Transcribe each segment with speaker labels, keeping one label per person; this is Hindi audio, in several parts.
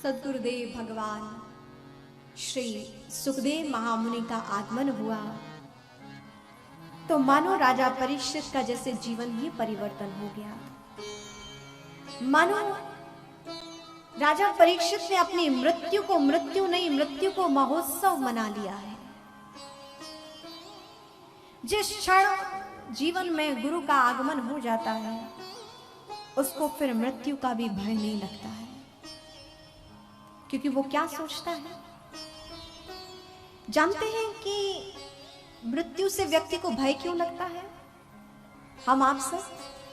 Speaker 1: सद्गुरुदेव भगवान श्री सुखदेव महामुनि का आगमन हुआ तो मानो राजा परीक्षित का जैसे जीवन ही परिवर्तन हो गया। मानो राजा परीक्षित ने अपनी मृत्यु को मृत्यु नहीं, मृत्यु को महोत्सव मना लिया है। जिस क्षण जीवन में गुरु का आगमन हो जाता है उसको फिर मृत्यु का भी भय नहीं लगता है, क्योंकि वो क्या सोचता है। जानते हैं कि मृत्यु से व्यक्ति को भय क्यों लगता है? हम आप सब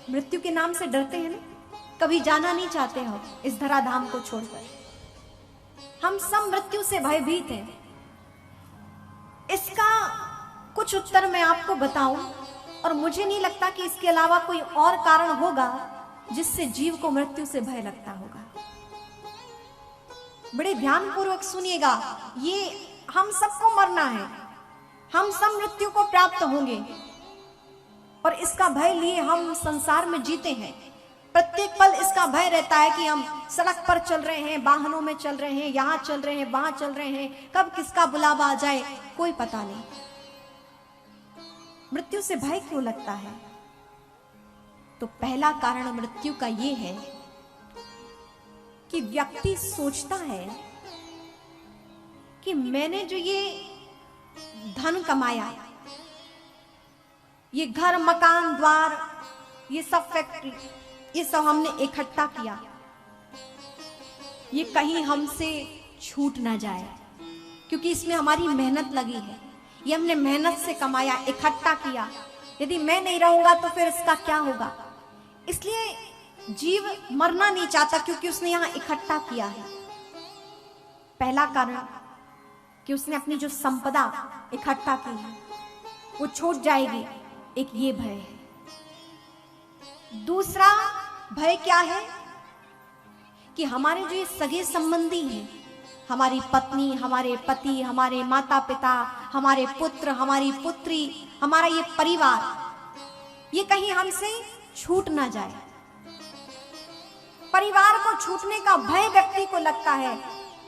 Speaker 1: मृत्यु के नाम से डरते हैं ना, कभी जाना नहीं चाहते हो इस धराधाम को छोड़कर। हम सब मृत्यु से भयभीत हैं। इसका कुछ उत्तर मैं आपको बताऊं, और मुझे नहीं लगता कि इसके अलावा कोई और कारण होगा जिससे जीव को मृत्यु से भय लगता होगा। बड़े ध्यानपूर्वक सुनिएगा, ये हम सबको मरना है, हम सब मृत्यु को प्राप्त होंगे और इसका भय लिए हम संसार में जीते हैं। प्रत्येक पल इसका भय रहता है कि हम सड़क पर चल रहे हैं, वाहनों में चल रहे हैं, यहां चल रहे हैं, वहां चल रहे हैं, कब किसका बुलावा आ जाए कोई पता नहीं। मृत्यु से भय क्यों लगता है? तो पहला कारण मृत्यु का यह है कि व्यक्ति सोचता है कि मैंने जो ये धन कमाया, ये घर मकान द्वार, ये सब फैक्ट्री, ये सब हमने इकट्ठा किया, ये कहीं हमसे छूट ना जाए, क्योंकि इसमें हमारी मेहनत लगी है। ये हमने मेहनत से कमाया, इकट्ठा किया। यदि मैं नहीं रहूंगा तो फिर इसका क्या होगा? इसलिए जीव मरना नहीं चाहता, क्योंकि उसने यहां इकट्ठा किया है। पहला कारण कि उसने अपनी जो संपदा इकट्ठा की है वो छूट जाएगी, एक ये भय है। दूसरा भय क्या है कि हमारे जो ये सगे संबंधी हैं, हमारी पत्नी, हमारे पति, हमारे माता पिता, हमारे पुत्र, हमारी पुत्री, हमारा ये परिवार, ये कहीं हमसे छूट ना जाए। परिवार को छूटने का भय व्यक्ति को लगता है।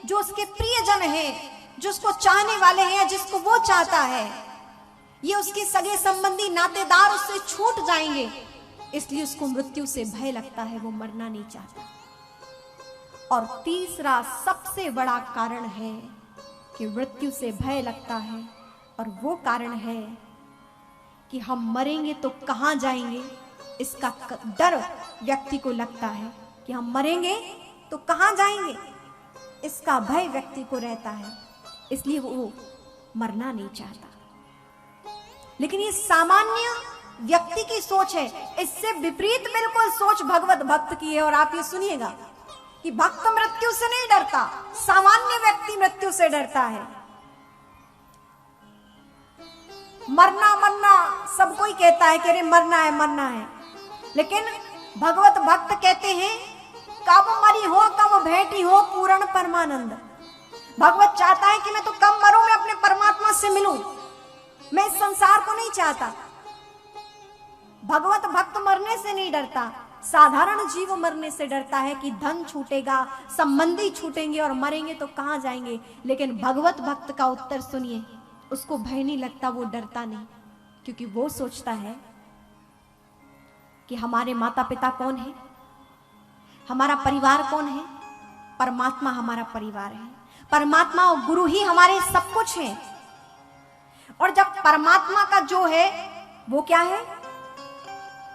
Speaker 1: जो उसके प्रियजन हैं, जो उसको चाहने वाले हैं, जिसको वो चाहता है, ये उसके सगे संबंधी नातेदार उससे छूट जाएंगे, इसलिए उसको मृत्यु से भय लगता है, वो मरना नहीं चाहता। और तीसरा सबसे बड़ा कारण है कि मृत्यु से भय लगता है, और वो कारण है कि हम मरेंगे तो कहां जाएंगे, इसका डर व्यक्ति को लगता है कि हम मरेंगे तो कहां जाएंगे, इसका भय व्यक्ति को रहता है, इसलिए वो मरना नहीं चाहता। लेकिन ये सामान्य व्यक्ति की सोच है। इससे विपरीत बिल्कुल सोच भगवत भक्त की है। और आप ये सुनिएगा कि भक्त मृत्यु से नहीं डरता, सामान्य व्यक्ति मृत्यु से डरता है। मरना मरना सब कोई कहता है कि अरे मरना है, मरना है, लेकिन भगवत भक्त कहते हैं कब मरी हो कब भेंटी हो पूर्ण परमानंद। भगवत चाहता है कि मैं तो कब मरूं, मैं अपने परमात्मा से मिलूं, मैं इस संसार को नहीं चाहता। भगवत भक्त मरने से नहीं डरता, साधारण जीव मरने से डरता है कि धन छूटेगा, संबंधी छूटेंगे और मरेंगे तो कहां जाएंगे। लेकिन भगवत भक्त का उत्तर सुनिए, उसको भय नहीं लगता, वो डरता नहीं, क्योंकि वो सोचता है कि हमारे माता पिता कौन है, हमारा परिवार कौन है, परमात्मा हमारा परिवार है। परमात्मा और गुरु ही हमारे सब कुछ है। और जब परमात्मा का जो है वो क्या है,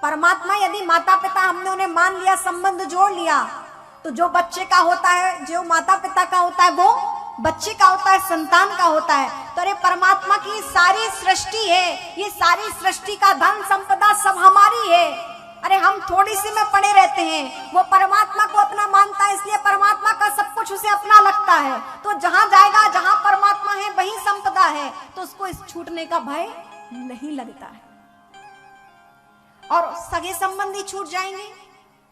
Speaker 1: परमात्मा, यदि माता पिता हमने उन्हें मान लिया, संबंध जोड़ लिया, तो जो बच्चे का होता है, जो माता पिता का होता है, वो बच्चे का होता है, संतान का होता है। तो अरे परमात्मा की सारी सृष्टि है, ये सारी सृष्टि का धन संपदा सब हमारी है। अरे हम थोड़ी सी में पड़े रहते हैं, वो परमात्मा को अपना मानता है, इसलिए परमात्मा का सब कुछ उसे अपना लगता है। तो जहां जाएगा, जहां परमात्मा है वहीं संपदा है, तो उसको इस छूटने का भय नहीं लगता है। और सगे संबंधी छूट जाएंगे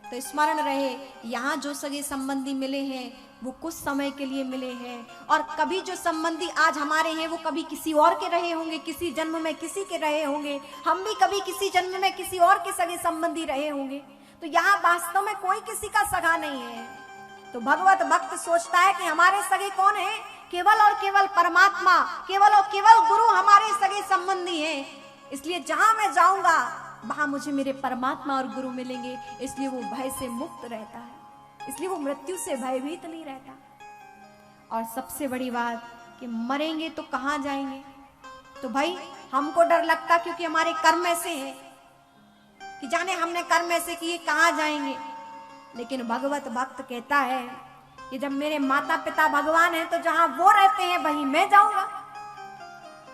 Speaker 1: तो स्मरण रहे, यहां जो सगे संबंधी मिले हैं वो कुछ समय के लिए मिले हैं, और कभी जो संबंधी आज हमारे हैं वो कभी किसी और के रहे होंगे, किसी जन्म में किसी के रहे होंगे, हम भी कभी किसी जन्म में किसी और के सगे संबंधी रहे होंगे। तो यहाँ वास्तव में कोई किसी का सगा नहीं है। तो भगवत भक्त सोचता है कि हमारे सगे कौन है? केवल और केवल परमात्मा, केवल और केवल गुरु हमारे सगे संबंधी हैं। इसलिए जहां मैं जाऊंगा वहां मुझे मेरे परमात्मा और गुरु मिलेंगे। इसलिए वो भय से मुक्त रहता है, इसलिए वो मृत्यु से भयभीत नहीं रहता। और सबसे बड़ी बात कि मरेंगे तो कहां जाएंगे? तो भाई हमको डर लगता क्योंकि हमारे कर्म ऐसे हैं कि जाने हमने कर्म ऐसे किए कहां जाएंगे। लेकिन भगवत भक्त कहता है कि जब मेरे माता पिता भगवान हैं तो जहां वो रहते हैं वहीं मैं जाऊंगा।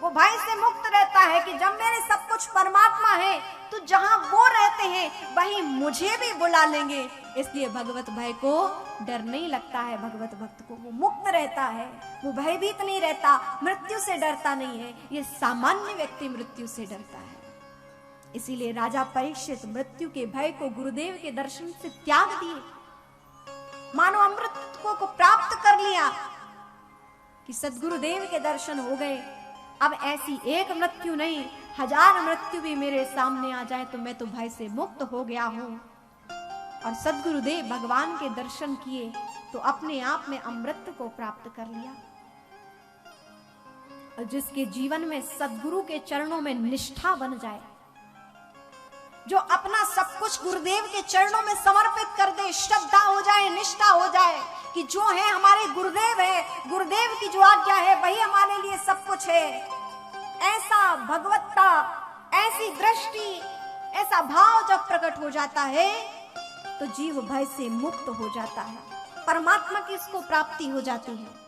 Speaker 1: वो भय से मुक्त रहता है कि जब मेरे सब कुछ परमात्मा है तो जहां वो रहते हैं वहीं मुझे भी बुला लेंगे। इसलिए भगवत भय को डर नहीं लगता है। भगवत भक्त को वो मुक्त रहता है, वो भयभीत नहीं रहता, मृत्यु से डरता नहीं है। ये सामान्य व्यक्ति मृत्यु से डरता है। इसीलिए राजा परीक्षित मृत्यु के भय को गुरुदेव के दर्शन से त्याग दिए, मानो अमृत को प्राप्त कर लिया कि सद्गुरुदेव के दर्शन हो गए। अब ऐसी एक मृत्यु नहीं, 1000 मृत्यु भी मेरे सामने आ जाए तो मैं तो भय से मुक्त हो गया हूं। और सद्गुरुदेव भगवान के दर्शन किए तो अपने आप में अमृत को प्राप्त कर लिया। और जिसके जीवन में सद्गुरु के चरणों में निष्ठा बन जाए, जो अपना सब कुछ गुरुदेव के चरणों में समर्पित कर दे, श्रद्धा हो जाए, निष्ठा हो जाए कि जो है हमारे गुरुदेव है, गुरुदेव की जो आज्ञा है वही हमारे लिए सब कुछ है, ऐसा भगवत्ता, ऐसी दृष्टि, ऐसा भाव जब प्रकट हो जाता है तो जीव भय से मुक्त हो जाता है, परमात्मा की इसको प्राप्ति हो जाती है।